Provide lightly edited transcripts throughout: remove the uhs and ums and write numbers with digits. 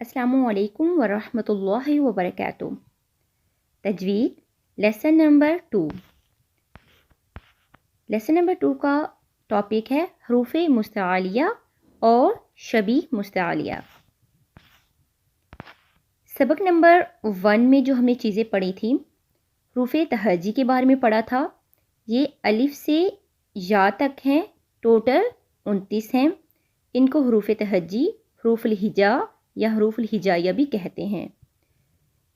السلام علیکم ورحمۃ اللہ وبرکاتہ۔ تجوید لیسن نمبر 2۔ لیسن نمبر 2 کا ٹاپک ہے حروف مستعلیہ اور شبیہ مستعلیہ۔ سبق نمبر 1 میں جو ہم نے چیزیں پڑھی تھیں، حروف تہجی کے بارے میں پڑھا تھا۔ یہ الف سے یا تک ہیں، ٹوٹل 29 ہیں۔ ان کو حروف تہجی، حروف الہجا یا حروف الہجائیہ بھی کہتے ہیں،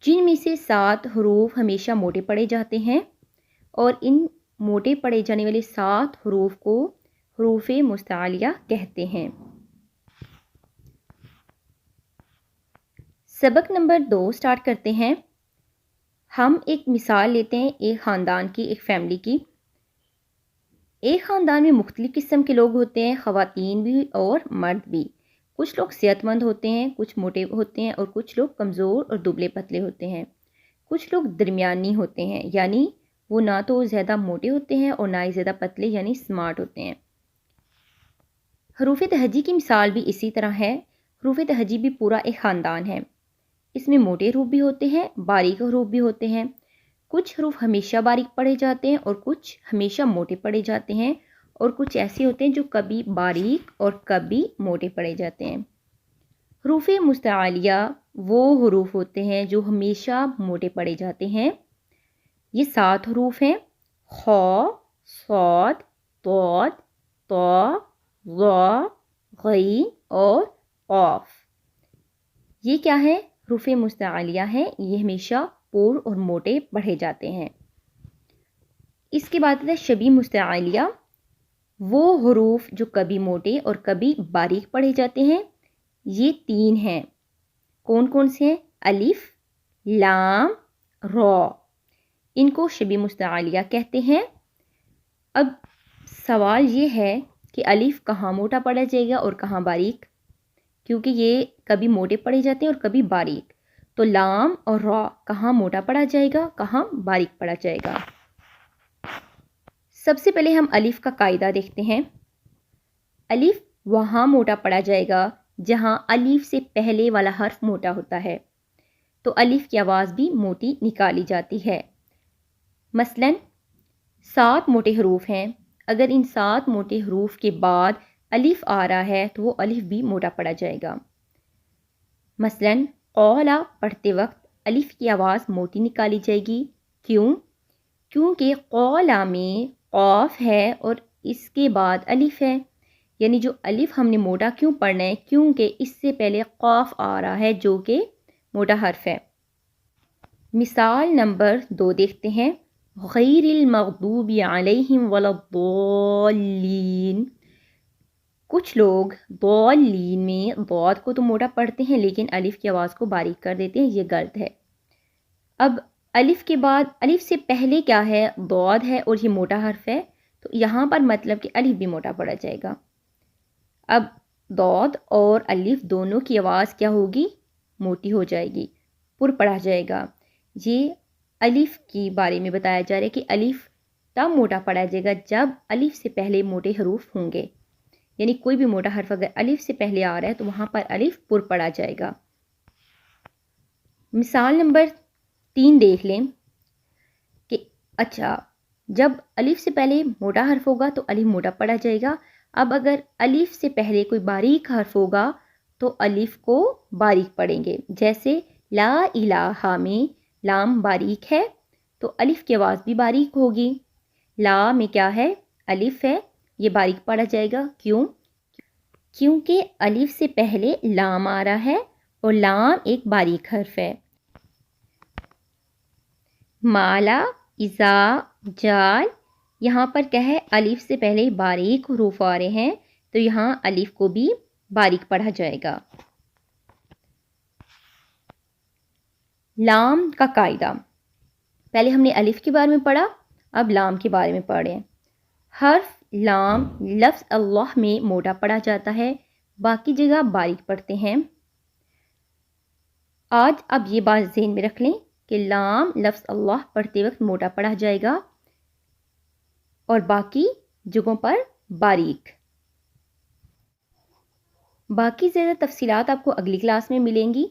جن میں سے 7 حروف ہمیشہ موٹے پڑھے جاتے ہیں، اور ان موٹے پڑھے جانے والے 7 حروف کو حروف مستعلیہ کہتے ہیں۔ سبق نمبر 2 سٹارٹ کرتے ہیں۔ ہم ایک مثال لیتے ہیں ایک خاندان کی، ایک فیملی کی۔ ایک خاندان میں مختلف قسم کے لوگ ہوتے ہیں، خواتین بھی اور مرد بھی۔ کچھ لوگ صحت مند ہوتے ہیں، کچھ موٹے ہوتے ہیں، اور کچھ لوگ کمزور اور دبلے پتلے ہوتے ہیں۔ کچھ لوگ درمیانی ہوتے ہیں، یعنی وہ نہ تو زیادہ موٹے ہوتے ہیں اور نہ ہی زیادہ پتلے یعنی سمارٹ ہوتے ہیں۔ حروف تہجی کی مثال بھی اسی طرح ہے۔ حروف تہجی بھی پورا ایک خاندان ہے۔ اس میں موٹے حروف بھی ہوتے ہیں، باریک حروف بھی ہوتے ہیں۔ کچھ حروف ہمیشہ باریک پڑھے جاتے ہیں اور کچھ ہمیشہ موٹے پڑھے جاتے ہیں، اور کچھ ایسے ہوتے ہیں جو کبھی باریک اور کبھی موٹے پڑھے جاتے ہیں۔ حروف مستعلیہ وہ حروف ہوتے ہیں جو ہمیشہ موٹے پڑھے جاتے ہیں۔ یہ 7 حروف ہیں: خ، صاد، ضاد، طا، ظا، غین اور قاف۔ یہ کیا ہے؟ حروف مستعلیہ ہیں۔ یہ ہمیشہ پر اور موٹے پڑھے جاتے ہیں۔ اس کے بعد ہے شبیہ مستعلیہ، وہ حروف جو کبھی موٹے اور کبھی باریک پڑھے جاتے ہیں۔ یہ 3 ہیں۔ کون کون سے ہیں؟ الف، لام، را۔ ان کو شبیہ مستعلیہ کہتے ہیں۔ اب سوال یہ ہے کہ الف کہاں موٹا پڑھا جائے گا اور کہاں باریک، کیونکہ یہ کبھی موٹے پڑھے جاتے ہیں اور کبھی باریک۔ تو لام اور را کہاں موٹا پڑھا جائے گا، کہاں باریک پڑھا جائے گا؟ سب سے پہلے ہم الف کا قاعدہ دیکھتے ہیں۔ الف وہاں موٹا پڑھا جائے گا جہاں الف سے پہلے والا حرف موٹا ہوتا ہے، تو الف کی آواز بھی موٹی نکالی جاتی ہے۔ مثلاً 7 موٹے حروف ہیں، اگر ان 7 موٹے حروف کے بعد الف آ رہا ہے تو وہ الف بھی موٹا پڑھا جائے گا۔ مثلاً قولا پڑھتے وقت الف کی آواز موٹی نکالی جائے گی۔ کیوں؟ کیونکہ قولا میں قاف ہے اور اس کے بعد الف ہے، یعنی جو الف ہم نے موٹا کیوں پڑھنا ہے؟ کیونکہ اس سے پہلے قاف آ رہا ہے جو کہ موٹا حرف ہے۔ مثال نمبر 2 دیکھتے ہیں۔ غیر المغضوب علیہم ولا الضالین۔ کچھ لوگ ضالین میں ضاد کو تو موٹا پڑھتے ہیں لیکن الف کی آواز کو باریک کر دیتے ہیں، یہ غلط ہے۔ اب الف کے بعد الف سے پہلے کیا ہے؟ ضاد ہے اور یہ موٹا حرف ہے، تو یہاں پر مطلب کہ الف بھی موٹا پڑھا جائے گا۔ اب ضاد اور الف دونوں کی آواز کیا ہوگی؟ موٹی ہو جائے گی، پر پڑھا جائے گا۔ یہ الف کی بارے میں بتایا جا رہا ہے کہ الف تب موٹا پڑھا جائے گا جب الف سے پہلے موٹے حروف ہوں گے، یعنی کوئی بھی موٹا حرف اگر الف سے پہلے آ رہا ہے تو وہاں پر الف پر پڑھا جائے گا۔ مثال نمبر 3 دیکھ لیں کہ اچھا جب الف سے پہلے موٹا حرف ہوگا تو الف موٹا پڑھا جائے گا۔ اب اگر الف سے پہلے کوئی باریک حرف ہوگا تو الف کو باریک پڑھیں گے۔ جیسے لا الہ میں لام باریک ہے تو الف کی آواز بھی باریک ہوگی۔ لا میں کیا ہے؟ الف ہے، یہ باریک پڑھا جائے گا۔ کیوں؟ کیونکہ الف سے پہلے لام آ رہا ہے اور لام ایک باریک حرف ہے۔ مالا، اذا، جال، یہاں پر کیا ہے؟ الف سے پہلے باریک حروف آ رہے ہیں تو یہاں الف کو بھی باریک پڑھا جائے گا۔ لام کا قاعدہ، پہلے ہم نے الف کے بارے میں پڑھا، اب لام کے بارے میں پڑھیں۔ حرف لام لفظ اللہ میں موٹا پڑھا جاتا ہے، باقی جگہ باریک پڑھتے ہیں۔ آج اب یہ بات ذہن میں رکھ لیں کہ لام لفظ اللہ پڑھتے وقت موٹا پڑھا جائے گا اور باقی جگہوں پر باریک۔ باقی زیادہ تفصیلات آپ کو اگلی کلاس میں ملیں گی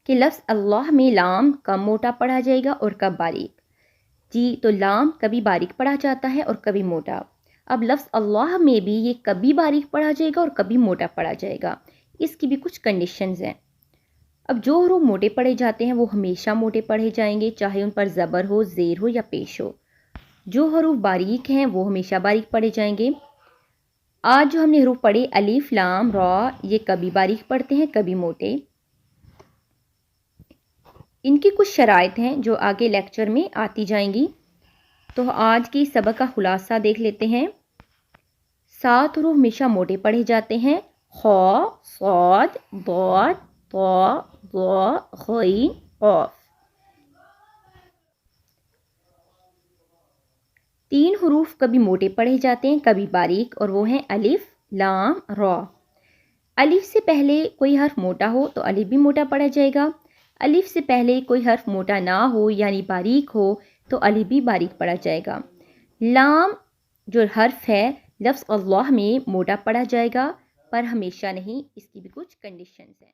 کہ لفظ اللہ میں لام کب موٹا پڑھا جائے گا اور کب باریک. جی تو لام کبھی باریک پڑھا جاتا ہے اور کبھی موٹا. اب لفظ اللہ میں بھی یہ کبھی باریک پڑھا جائے گا اور کبھی موٹا پڑھا جائے گا. اس کی بھی کچھ کنڈیشنز ہیں. اب جو حروف موٹے پڑھے جاتے ہیں وہ ہمیشہ موٹے پڑھے جائیں گے، چاہے ان پر زبر ہو، زیر ہو یا پیش ہو. جو حروف باریک ہیں وہ ہمیشہ باریک پڑھے جائیں گے. آج جو ہم نے حروف پڑھے الف لام را، یہ کبھی باریک پڑھتے ہیں کبھی موٹے. ان کی کچھ شرائط ہیں جو آگے لیکچر میں آتی جائیں گی. تو آج کی سبق کا خلاصہ دیکھ لیتے ہیں. 7 حروف ہمیشہ موٹے پڑھے جاتے ہیں: خ، صاد، ضاد، طا، ظا، غین، قاف. 3 حروف کبھی موٹے پڑھے جاتے ہیں کبھی باریک، اور وہ ہیں الف لام را. الف سے پہلے کوئی حرف موٹا ہو تو الف بھی موٹا پڑھا جائے گا. الف سے پہلے کوئی حرف موٹا نہ ہو یعنی باریک ہو تو الف بھی باریک پڑھا جائے گا. لام جو حرف ہے لفظ اللہ میں موٹا پڑھا جائے گا، پر ہمیشہ نہیں، اس کی بھی کچھ کنڈیشنز ہیں.